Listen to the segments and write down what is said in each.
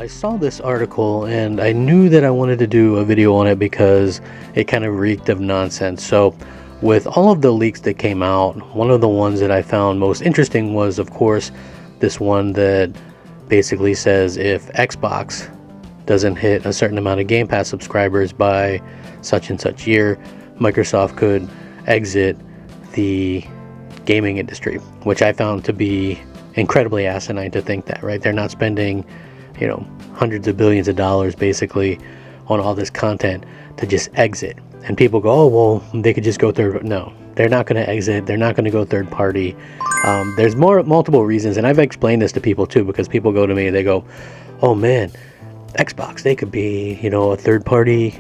I saw this article and I knew that I wanted to do a video on it because it kind of reeked of nonsense. So, with all of the leaks that came out, one of the ones that I found most interesting was, of course, this one that basically says if Xbox doesn't hit a certain amount of Game Pass subscribers by such and such year, Microsoft could exit the gaming industry, which I found to be incredibly asinine to think that, right? They're not spending, hundreds of billions of dollars basically on all this content to just exit. And people go, oh, well, they could just go third. No, they're not going to exit. They're not going to go third party. There's multiple reasons. And I've explained this to people too, because people go to me, they go, oh man, Xbox, they could be, a third party,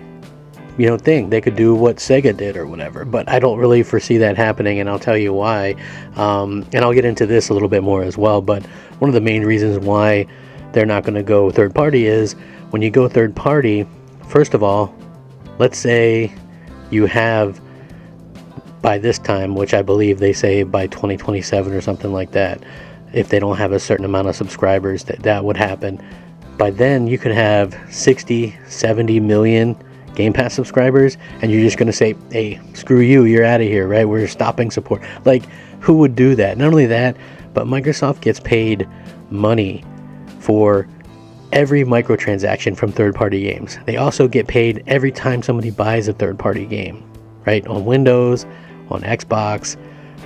thing. They could do what Sega did or whatever. But I don't really foresee that happening. And I'll tell you why. And I'll get into this a little bit more as well. But one of the main reasons why they're not going to go third party is when you go third party, first of all, let's say you have by this time, which I believe they say by 2027 or something like that, if they don't have a certain amount of subscribers, that would happen. By then you could have 60, 70 million Game Pass subscribers, and you're just going to say, hey, screw you, you're out of here, right? We're stopping support. Like, who would do that? Not only that, but Microsoft gets paid money for every microtransaction from third-party games. They also get paid every time somebody buys a third-party game, right? On Windows, on Xbox.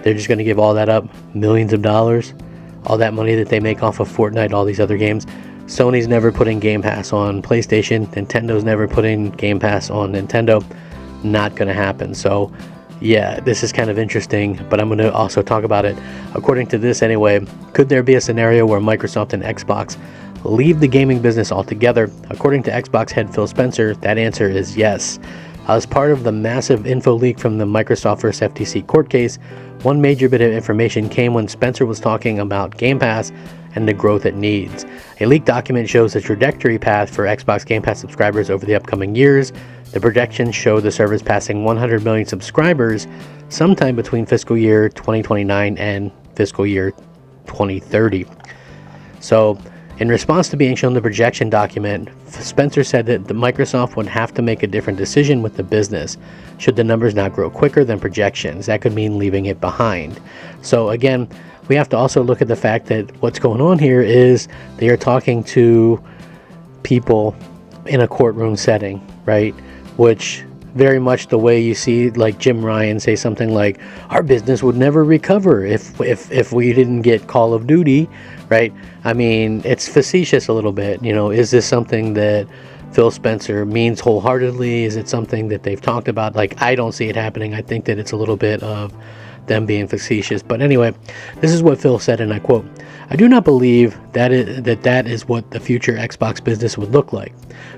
They're just going to give all that up, millions of dollars, all that money that they make off of Fortnite, all these other games. Sony's never putting Game Pass on PlayStation. Nintendo's never putting Game Pass on Nintendo. Not going to happen. So, yeah, this is kind of interesting, but I'm going to also talk about it. According to this anyway, could there be a scenario where Microsoft and Xbox leave the gaming business altogether? According to Xbox head Phil Spencer, that answer is yes. As part of the massive info leak from the Microsoft vs. FTC court case, one major bit of information came when Spencer was talking about Game Pass and the growth it needs. A leaked document shows the trajectory path for Xbox Game Pass subscribers over the upcoming years. The projections show the service passing 100 million subscribers sometime between fiscal year 2029 and fiscal year 2030. So, in response to being shown the projection document, Spencer said that Microsoft would have to make a different decision with the business should the numbers not grow quicker than projections. That could mean leaving it behind. So again, we have to also look at the fact that what's going on here is they are talking to people in a courtroom setting, right? Which very much the way you see like Jim Ryan say something like, our business would never recover if we didn't get Call of Duty, right? I mean, it's facetious a little bit. Is this something that Phil Spencer means wholeheartedly? Is it something that they've talked about? Like, I don't see it happening. I think that it's a little bit of them being facetious. But anyway, this is what Phil said, and I quote, I do not believe that is what the future Xbox business would look like.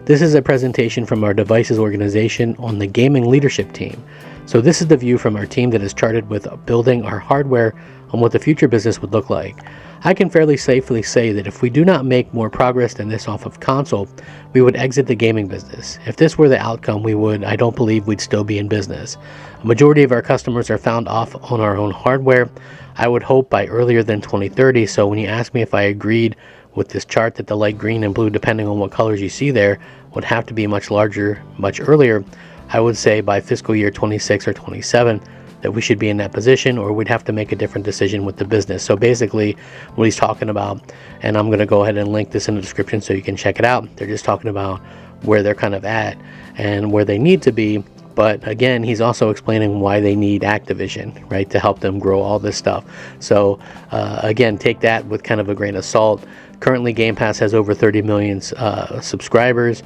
This is a presentation from our devices organization on the gaming leadership team. So this is the view from our team that is charted with building our hardware on what the future business would look like. I can fairly safely say that if we do not make more progress than this off of console, we would exit the gaming business. If this were the outcome, I don't believe we'd still be in business. A majority of our customers are found off on our own hardware. I would hope by earlier than 2030. So when you ask me if I agreed with this chart that the light green and blue, depending on what colors you see there, would have to be much larger, much earlier, I would say by fiscal year 26 or 27, that we should be in that position, or we'd have to make a different decision with the business. So basically what he's talking about, and I'm going to go ahead and link this in the description so you can check it out. They're just talking about where they're kind of at and where they need to be. But again, he's also explaining why they need Activision, right, to help them grow all this stuff. So again, take that with kind of a grain of salt. Currently, Game Pass has over 30 million subscribers.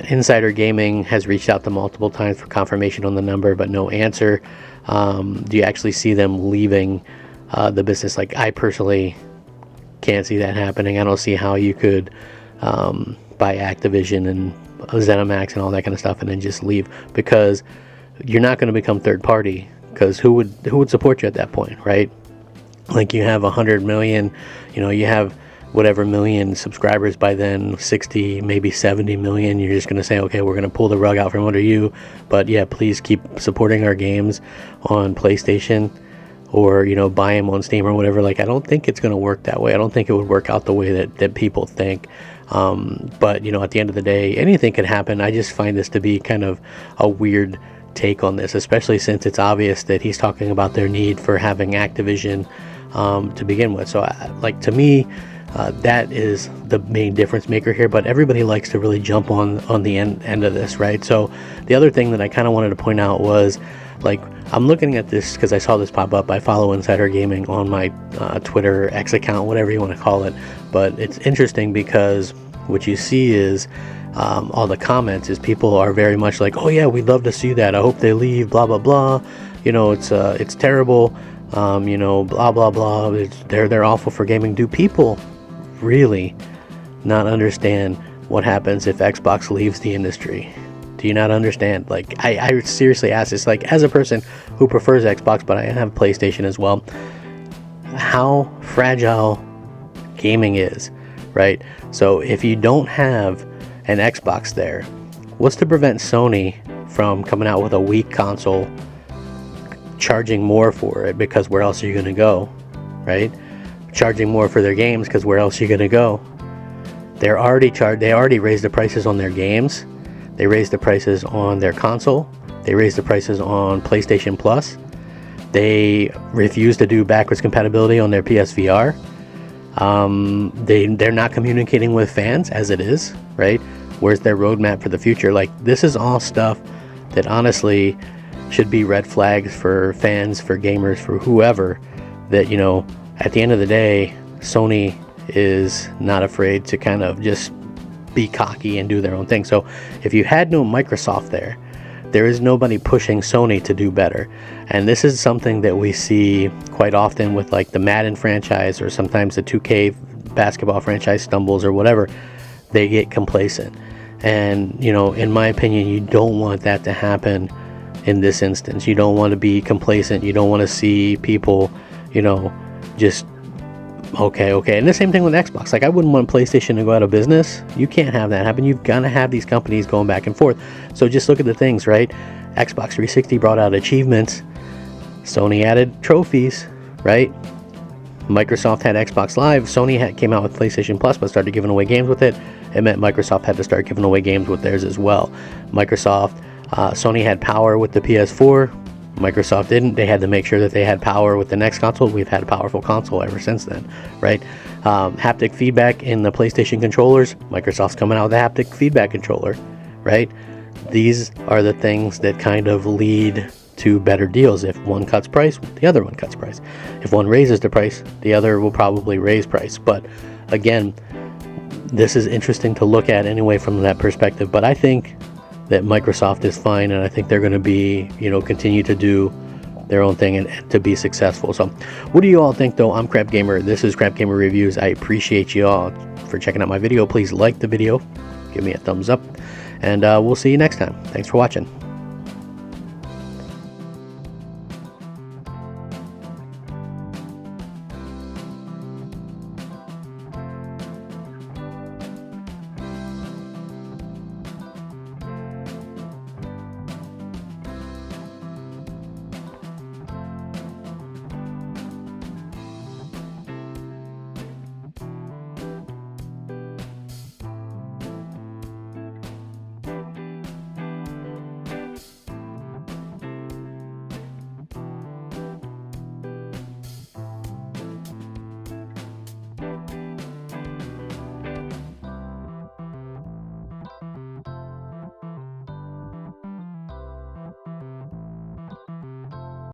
Insider Gaming has reached out to multiple times for confirmation on the number, but no answer. Do you actually see them leaving the business? Like, I personally can't see that happening. I don't see how you could buy Activision and ZeniMax and all that kind of stuff and then just leave, because you're not going to become third party, because who would support you at that point, right? Like, you have 100 million, you have whatever million subscribers by then, 60, maybe 70 million. You're just going to say, okay, we're going to pull the rug out from under you, but yeah, please keep supporting our games on PlayStation, or buy them on Steam or whatever. Like, I don't think it's going to work that way. I don't think it would work out the way that people think. But you know, at the end of the day, anything can happen. I just find this to be kind of a weird take on this, especially since it's obvious that he's talking about their need for having Activision to begin with. So like, to me, that is the main difference maker here, but everybody likes to really jump on the end of this, right? So the other thing that I kind of wanted to point out was, like, I'm looking at this because I saw this pop up. I follow Insider Gaming on my Twitter X account, whatever you want to call it. But it's interesting because what you see is all the comments is people are very much like, oh yeah, we'd love to see that. I hope they leave, blah, blah, blah. You know, it's terrible. You know, blah, blah, blah. They're awful for gaming. Do people really not understand what happens if Xbox leaves the industry? Do you not understand? Like, I seriously ask this, like, as a person who prefers Xbox, but I have PlayStation as well, how fragile gaming is, right? So if you don't have an Xbox there, what's to prevent Sony from coming out with a weak console, charging more for it, because where else are you going to go, right? Charging more for their games, because where else are you going to go? They already raised the prices on their games. They raised the prices on their console. They raised the prices on PlayStation Plus. They refuse to do backwards compatibility on their PSVR. They're not communicating with fans as it is, right? Where's their roadmap for the future? Like, this is all stuff that honestly should be red flags for fans, for gamers, for whoever, that, you know, at the end of the day, Sony is not afraid to kind of just be cocky and do their own thing. So if you had no Microsoft there is nobody pushing Sony to do better. And this is something that we see quite often with, like, the Madden franchise, or sometimes the 2K basketball franchise stumbles or whatever. They get complacent. And, you know, in my opinion, you don't want that to happen in this instance. You don't want to be complacent. You don't want to see people, you know, just okay. And the same thing with Xbox. Like, I wouldn't want PlayStation to go out of business. You can't have that happen. You've got to have these companies going back and forth. So just look at the things, right? Xbox 360 brought out achievements. Sony added trophies, right? Microsoft had Xbox Live. Sony came out with PlayStation Plus, but started giving away games with it. It meant Microsoft had to start giving away games with theirs as well. Sony had power with the PS4. Microsoft didn't. They had to make sure that they had power with the next console. We've had a powerful console ever since then, right? Haptic feedback in the PlayStation controllers. Microsoft's coming out with a haptic feedback controller, right? These are the things that kind of lead to better deals. If one cuts price, the other one cuts price. If one raises the price, the other will probably raise price. But again, this is interesting to look at anyway from that perspective. But I think that Microsoft is fine, and I think they're going to be, you know, continue to do their own thing and to be successful. So what do you all think, though? I'm Crap Gamer. This is Crap Gamer Reviews. I appreciate you all for checking out my video. Please like the video, give me a thumbs up, and we'll see you next time. Thanks for watching.